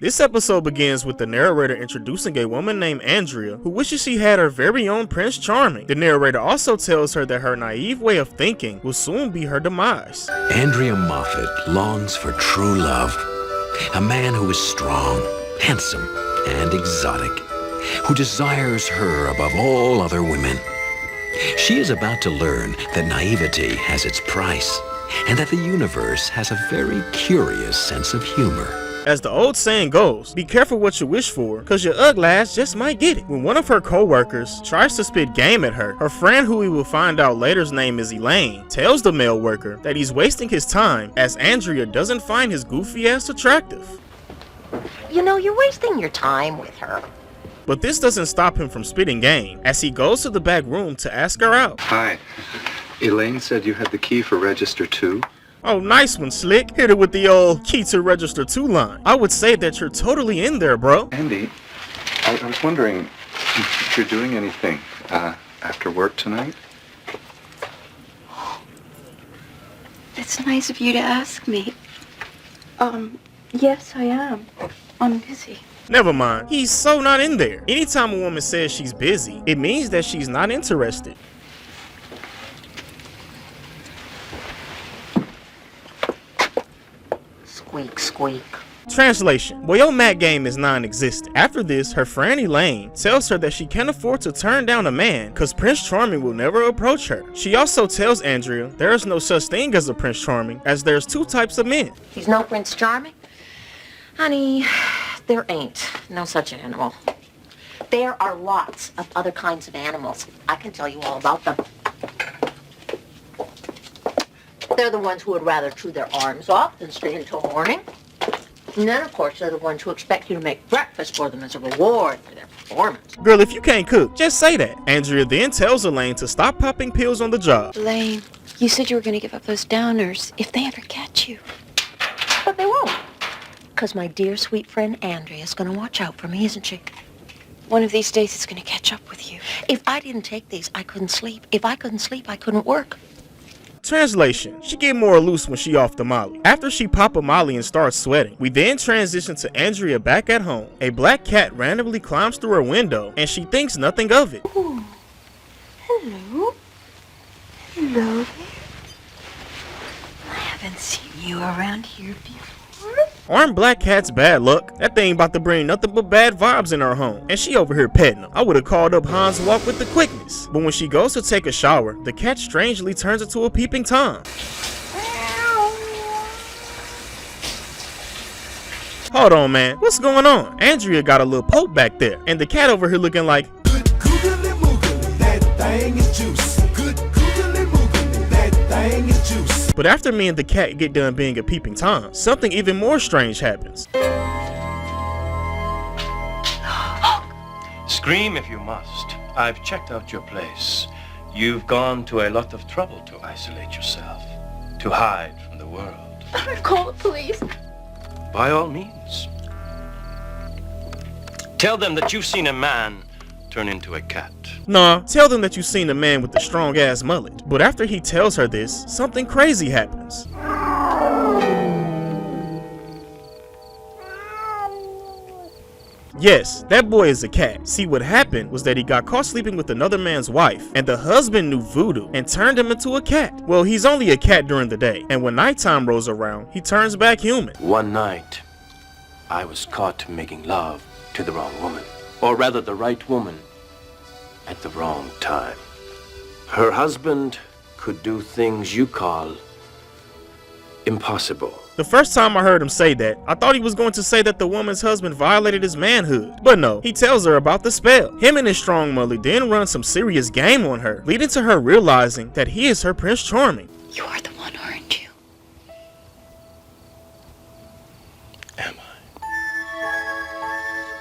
This episode begins with the narrator introducing a woman named Andrea who wishes she had her very own Prince Charming. The narrator also tells her that her naive way of thinking will soon be her demise. Andrea Moffat longs for true love, a man who is strong, handsome, and exotic, who desires her above all other women. She is about to learn that naivety has its price, and that the universe has a very curious sense of humor. As the old saying goes, be careful what you wish for, cause your ugly ass just might get it. When one of her co-workers tries to spit game at her, her friend, who we will find out later's name is Elaine, tells the male worker that he's wasting his time as Andrea doesn't find his goofy ass attractive. You know, you're wasting your time with her. But this doesn't stop him from spitting game, as he goes to the back room to ask her out. Hi. Elaine said you had the key for Register 2. Oh, nice one, Slick. Hit it with the old key to Register 2 line. I would say that you're totally in there, bro. Andy, I was wondering if you're doing anything after work tonight? It's nice of you to ask me. Yes, I am. I'm busy. Never mind. He's so not in there. Anytime a woman says she's busy, it means that she's not interested. Squeak, squeak. Translation: well, your Mac game is non-existent. After this, her friend Elaine tells her that she can't afford to turn down a man cause Prince Charming will never approach her. She also tells Andrea there is no such thing as a Prince Charming, as there's two types of men. He's no Prince Charming? Honey, there ain't no such animal. There are lots of other kinds of animals. I can tell you all about them. They're the ones who would rather chew their arms off than stay until morning. And then, of course, they're the ones who expect you to make breakfast for them as a reward for their performance. Girl, if you can't cook, just say that. Andrea then tells Elaine to stop popping pills on the job. Elaine, you said you were going to give up those downers if they ever catch you. But they won't. Because my dear, sweet friend Andrea is going to watch out for me, isn't she? One of these days it's going to catch up with you. If I didn't take these, I couldn't sleep. If I couldn't sleep, I couldn't work. Translation: she get more loose when she off the molly. After she pop a molly and starts sweating, we then transition to Andrea back at home. A black cat randomly climbs through her window and she thinks nothing of it. Ooh. Hello. Hello there. I haven't seen you around here before. Aren't black cats bad luck? That thing about to bring nothing but bad vibes in her home, and she over here petting them. I would have called up Hans Walk with the quickness. But when she goes to take a shower, the cat strangely turns into a peeping Tom. Hold on, man. What's going on? Andrea got a little poke back there, and the cat over here looking like, good googly moogly, that thing is juice. Good googly moogly, that thing is juice. But after me and the cat get done being a peeping Tom, something even more strange happens. Scream if you must. I've checked out your place. You've gone to a lot of trouble to isolate yourself, to hide from the world. Call the police. By all means. Tell them that you've seen a man turn into a cat. Nah, tell them that you've seen a man with a strong ass mullet. But after he tells her this, something crazy happens. Yes, that boy is a cat. See, what happened was that he got caught sleeping with another man's wife, and the husband knew voodoo and turned him into a cat. Well, he's only a cat during the day, and when nighttime rolls around, he turns back human. One night, I was caught making love to the wrong woman. Or rather, the right woman at the wrong time. Her husband could do things you call impossible. The first time I heard him say that, I thought he was going to say that the woman's husband violated his manhood. But no, he tells her about the spell. Him and his strong mullet then run some serious game on her, leading to her realizing that he is her Prince Charming. You are the one, aren't you? Am I?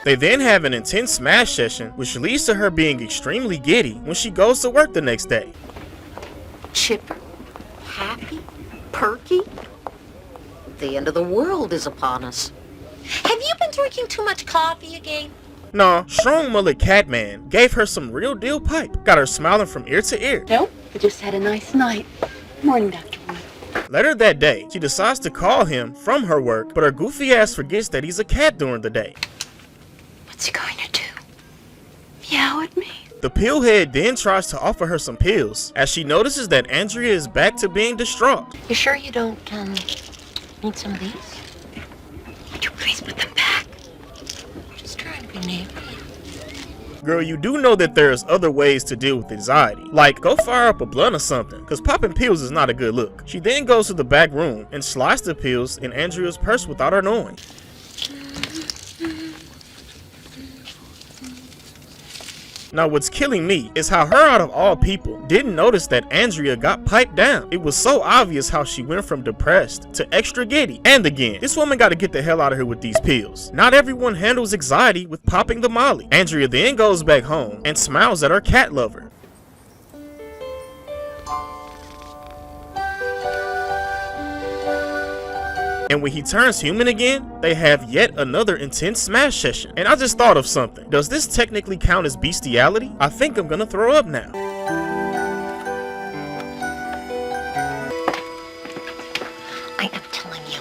They then have an intense smash session, which leads to her being extremely giddy when she goes to work the next day. Chipper, happy, perky. The end of the world is upon us. Have you been drinking too much coffee again? Nah, strong mullet Catman gave her some real deal pipe. Got her smiling from ear to ear. Nope. I just had a nice night. Morning, Dr. Wood. Later that day, she decides to call him from her work, but her goofy ass forgets that he's a cat during the day. What's he going to do? Meow at me? The pillhead then tries to offer her some pills, as she notices that Andrea is back to being distraught. You sure you don't, need some of these? Would you please put them back? I'm just trying to be neighborly. Girl, you do know that there's other ways to deal with anxiety. Like, go fire up a blunt or something, cause popping pills is not a good look. She then goes to the back room and slides the pills in Andrea's purse without her knowing. Now what's killing me is how her out of all people didn't notice that Andrea got piped down. It was so obvious how she went from depressed to extra giddy. And again, this woman gotta get the hell out of here with these pills. Not everyone handles anxiety with popping the molly. Andrea then goes back home and smiles at her cat lover. And when he turns human again, they have yet another intense smash session. And I just thought of something. Does this technically count as bestiality? I think I'm gonna throw up now. I am telling you,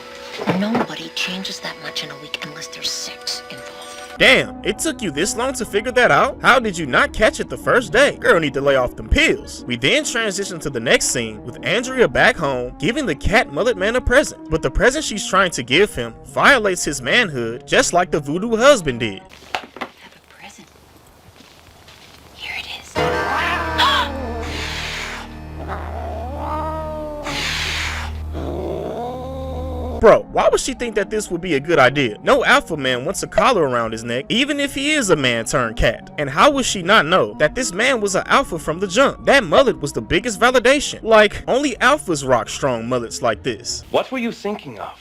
nobody changes that much in a week unless there's sex involved. Damn, it took you this long to figure that out? How did you not catch it the first day? Girl need to lay off them pills. We then transition to the next scene with Andrea back home giving the cat mullet man a present. But the present she's trying to give him violates his manhood just like the voodoo husband did. I have a present. Here it is. Bro, why would she think that this would be a good idea? No alpha man wants a collar around his neck, even if he is a man turned cat. And how would she not know that this man was an alpha from the jump? That mullet was the biggest validation. Like, only alphas rock strong mullets like this. What were you thinking of?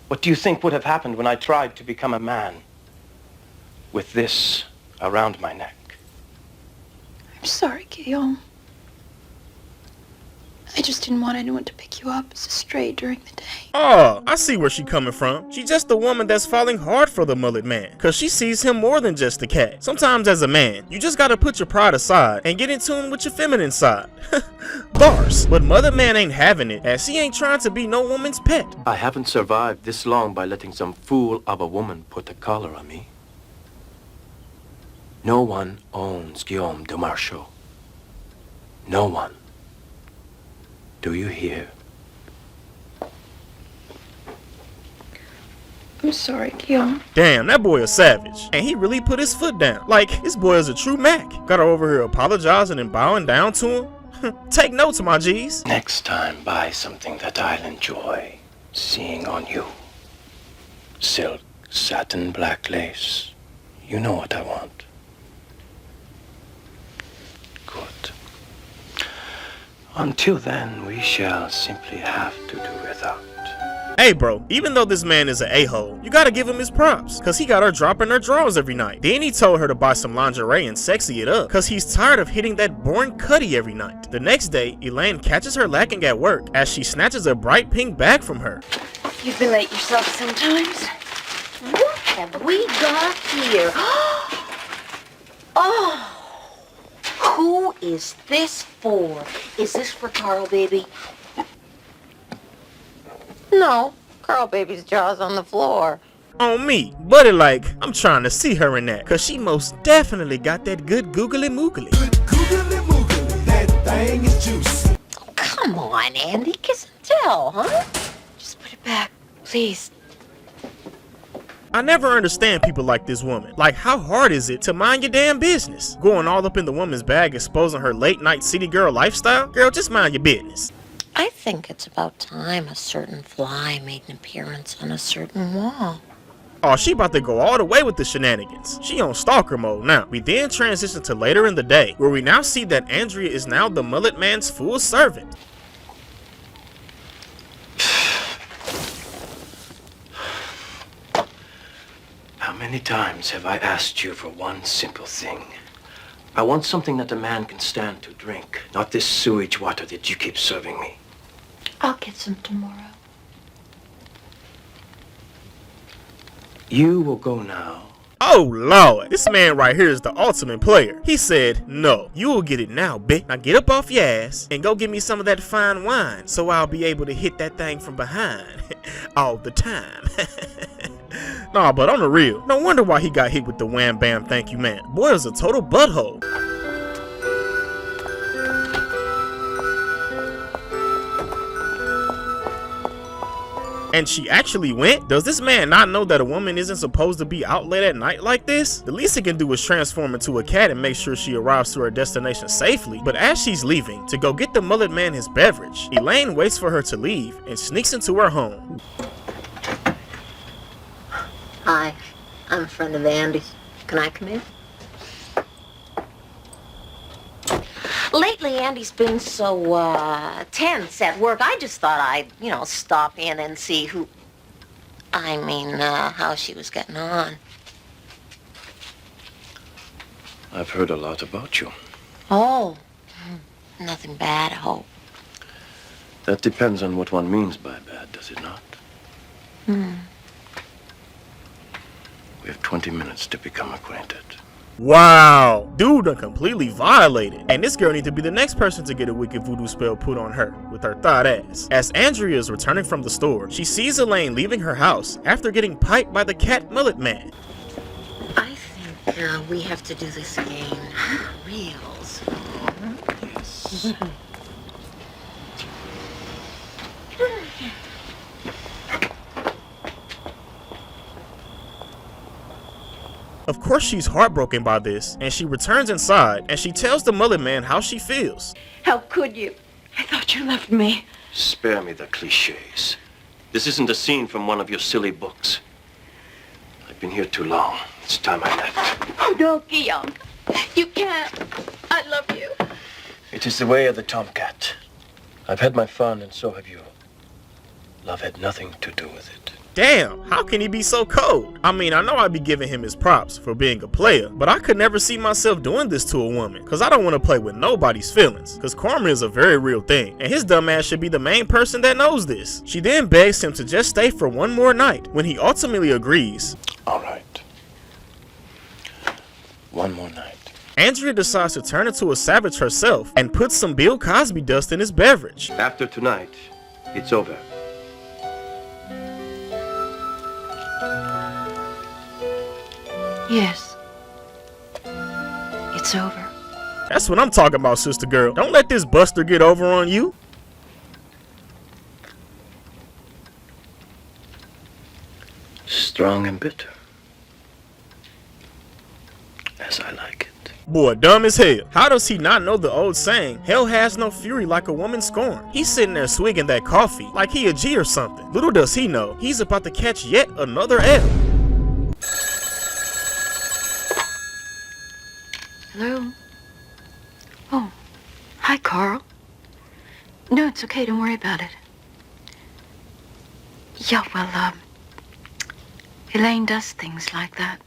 What do you think would have happened when I tried to become a man with this around my neck? I'm sorry, Guillaume. I just didn't want anyone to pick you up as a stray during the day. Oh, I see where she coming from. She's just the woman that's falling hard for the mullet man, cause she sees him more than just a cat. Sometimes as a man, you just gotta put your pride aside and get in tune with your feminine side. Bars. But mullet man ain't having it, as he ain't trying to be no woman's pet. I haven't survived this long by letting some fool of a woman put a collar on me. No one owns Guillaume de Marchaux. No one. Do you hear? I'm sorry, Guillaume. Damn, that boy a savage. And he really put his foot down. Like, this boy is a true Mac. Got her over here apologizing and bowing down to him. Take notes, my G's. Next time, buy something that I'll enjoy seeing on you. Silk, satin, black lace. You know what I want. Good. Until then, we shall simply have to do without. Hey bro, even though this man is an a-hole, you gotta give him his props, cause he got her dropping her drawers every night. Then he told her to buy some lingerie and sexy it up, cause he's tired of hitting that boring cutty every night. The next day, Elaine catches her lacking at work as she snatches a bright pink bag from her. You've been late yourself sometimes. What have we got here? Oh! Who is this for? Is this for Carl, baby? No, Carl baby's jaw's on the floor. On me, buddy, like, I'm trying to see her in that, cause she most definitely got that good googly moogly. Good googly moogly, that thing is juicy. Oh, come on, Andy, kiss and tell, huh? Just put it back, please. I never understand people like this woman. Like, how hard is it to mind your damn business? Going all up in the woman's bag, exposing her late night city girl lifestyle? Girl, just mind your business. I think it's about time a certain fly made an appearance on a certain wall. Oh, she about to go all the way with the shenanigans. She on stalker mode now. We then transition to later in the day, where we now see that Andrea is now the mullet man's full servant. How many times have I asked you for one simple thing? I want something that a man can stand to drink, not this sewage water that you keep serving me. I'll get some tomorrow. You will go now. Oh Lord, this man right here is the ultimate player. He said, no, you will get it now, bitch. Now get up off your ass and go get me some of that fine wine so I'll be able to hit that thing from behind all the time. Nah, but on the real, no wonder why he got hit with the wham bam thank you man. Boy is a total butthole. And she actually went? Does this man not know that a woman isn't supposed to be out late at night like this? The least he can do is transform into a cat and make sure she arrives to her destination safely. But as she's leaving to go get the mullet man his beverage, Elaine waits for her to leave and sneaks into her home. Hi, I'm a friend of Andy's. Can I come in? Lately, Andy's been so, tense at work. I just thought I'd, stop in and see how she was getting on. I've heard a lot about you. Oh, nothing bad, I hope. That depends on what one means by bad, does it not? We have 20 minutes to become acquainted. Wow, dude done completely violated. And this girl needs to be the next person to get a wicked voodoo spell put on her with her thought ass. As Andrea is returning from the store, she sees Elaine leaving her house after getting piped by the cat mullet man. I think we have to do this again real soon. Yes. Of course she's heartbroken by this, and she returns inside and she tells the mullet man how she feels. How could you? I thought you loved me. Spare me the cliches. This isn't a scene from one of your silly books. I've been here too long. It's time I left. Oh, no, Guillaume. You can't. I love you. It is the way of the tomcat. I've had my fun, and so have you. Love had nothing to do with it. Damn, how can he be so cold? I mean, I know I'd be giving him his props for being a player, but I could never see myself doing this to a woman, cause I don't want to play with nobody's feelings, cause karma is a very real thing, and his dumb ass should be the main person that knows this. She then begs him to just stay for one more night, when he ultimately agrees. All right. One more night. Andrea decides to turn into a savage herself and puts some Bill Cosby dust in his beverage. After tonight, it's over. Yes. It's over. That's what I'm talking about, sister girl. Don't let this buster get over on you. Strong and bitter. As I like it. Boy, dumb as hell. How does he not know the old saying, hell has no fury like a woman scorned? He's sitting there swigging that coffee like he a G or something. Little does he know, he's about to catch yet another L. Hello? Oh, hi, Carl. No, it's okay. Don't worry about it. Yeah, well, Elaine does things like that.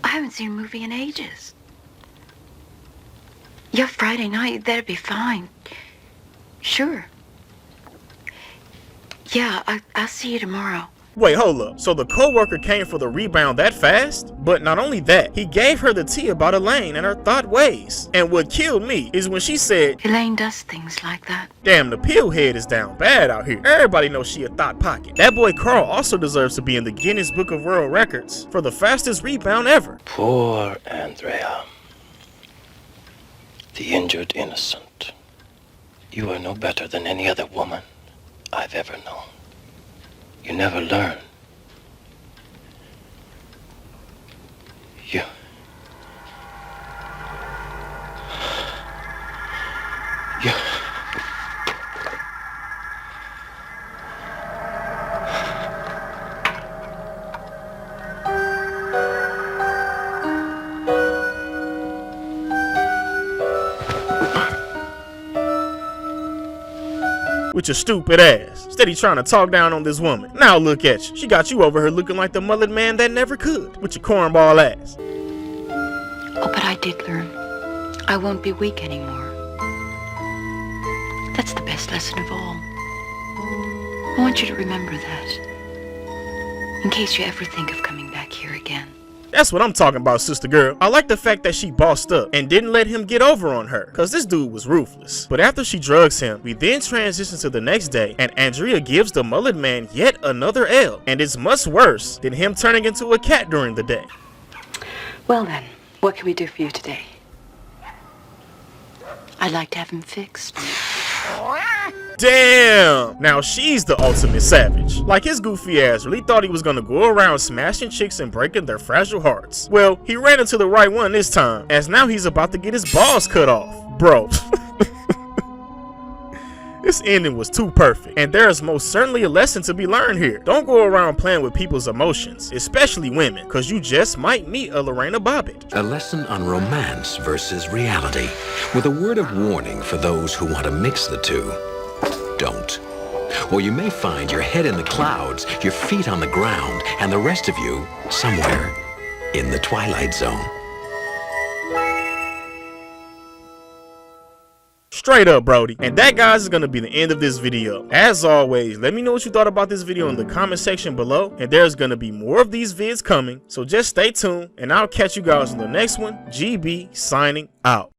I haven't seen a movie in ages. Yeah, Friday night, that'd be fine. Sure. Yeah, I'll see you tomorrow. Wait, hold up. So the co-worker came for the rebound that fast? But not only that, he gave her the tea about Elaine and her thought ways. And what killed me is when she said, Elaine does things like that. damn, the pill head is down bad out here. Everybody knows she a thought pocket. That boy Carl also deserves to be in the Guinness Book of World Records for the fastest rebound ever. Poor Andrea. The injured innocent. You are no better than any other woman I've ever known. You never learn. You... With your stupid ass, steady trying to talk down on this woman. Now look at you. She got you over here looking like the mullet man that never could, with your cornball ass. Oh, but I did learn. I won't be weak anymore. That's the best lesson of all. I want you to remember that. in case you ever think of coming back here again. That's what I'm talking about, sister girl. I like the fact that she bossed up and didn't let him get over on her, cause this dude was ruthless. But after she drugs him, we then transition to the next day, and Andrea gives the mullet man yet another L, and it's much worse than him turning into a cat during the day. Well then, what can we do for you today? I'd like to have him fixed. Damn! Now she's the ultimate savage. Like, his goofy ass really thought he was gonna go around smashing chicks and breaking their fragile hearts. Well, he ran into the right one this time, as now he's about to get his balls cut off. Bro. This ending was too perfect, and there is most certainly a lesson to be learned here. Don't go around playing with people's emotions, especially women, cause you just might meet a Lorena Bobbitt. A lesson on romance versus reality, with a word of warning for those who want to mix the two. Don't. Or you may find your head in the clouds, your feet on the ground, and the rest of you somewhere in the Twilight Zone. Straight up, Brody. And that, guys, is going to be the end of this video. As always, let me know what you thought about this video in the comment section below. And there's going to be more of these vids coming. So just stay tuned, and I'll catch you guys on the next one. GB signing out.